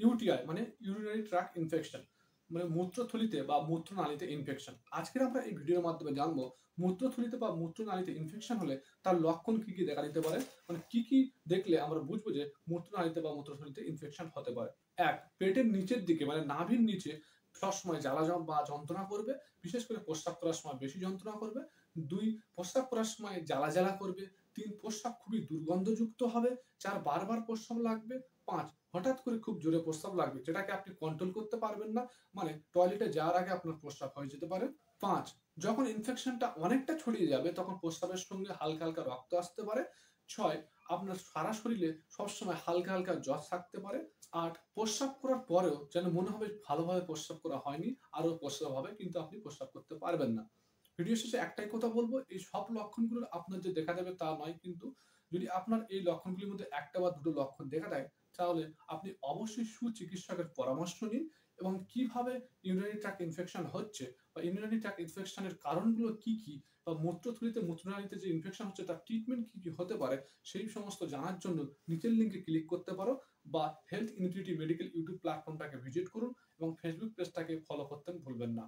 UTI মানে urinary tract infection, মানে মূত্রথলিতে বা মূত্রনালীতে ইনফেকশন। আজকের আমরা এই ভিডিওর মাধ্যমে জানবো মূত্রথলিতে বা মূত্রনালীতে ইনফেকশন হলে তার লক্ষণ কি কি দেখা দিতে পারে, মানে কি কি দেখলে আমরা বুঝবো যে মূত্রনালীতে বা মূত্রথলিতে ইনফেকশন হতে পারে। এক, পেটের নিচের দিকে মানে নাভির নিচে সবসময় জ্বালা বা যন্ত্রণা করবে, বিশেষ করে প্রস্রাব করার সময় বেশি যন্ত্রণা করবে। দুই, প্রস্রাব করার সময় জ্বালা জ্বালা করবে। তিন, প্রস্রাব খুবই দুর্গন্ধযুক্ত হবে। চার, বারবার প্রস্রাব লাগবে। পাঁচ, হঠাৎ করে খুব জোরে প্রস্রাব লাগবে, যেটাকে আপনি কন্ট্রোল করতে পারবেন না, মানে টয়লেটে যাওয়ার আগে আপনার প্রস্রাব হয়ে যেতে পারে। পাঁচ, যখন ইনফেকশনটা অনেকটা ছড়িয়ে যাবে তখন প্রস্রাবের সঙ্গে হালকা হালকা রক্ত আসতে পারে। ছয়, আপনার সারা শরীরে সবসময় হালকা হালকা জ্বর থাকতে পারে। আট, প্রস্রাব করার পরেও যেন মনে হবে ভালোভাবে প্রস্রাব করা হয়নি, আরো প্রস্রাব হবে কিন্তু আপনি প্রস্রাব করতে পারবেন না। ভিডিও শেষে একটাই কথা বলবো, এই সব লক্ষণগুলো আপনার যে দেখা যাবে তা নয়, কিন্তু যদি আপনার এই লক্ষণগুলির মধ্যে একটা বা দুটো লক্ষণ দেখা দেয় তাহলে আপনি অবশ্যই সুচিকিৎসকের পরামর্শ নিন এবং কিভাবে ইউরিনারি ট্র্যাক্ট ইনফেকশন হচ্ছে বা ইউরিনারি ট্র্যাক্ট ইনফেকশনের কারণগুলো কি কি বা মূত্রথলিতে মূত্রনালীতে যে ইনফেকশন হচ্ছে তার ট্রিটমেন্ট কি কি হতে পারে সেই সমস্ত জানার জন্য নিচের লিঙ্কে ক্লিক করতে পারো বা হেলথ ইনফিনিটি মেডিকেল ইউটিউব প্ল্যাটফর্মটাকে ভিজিট করুন এবং ফেসবুক পেজটাকে ফলো করতে ভুলবেন না।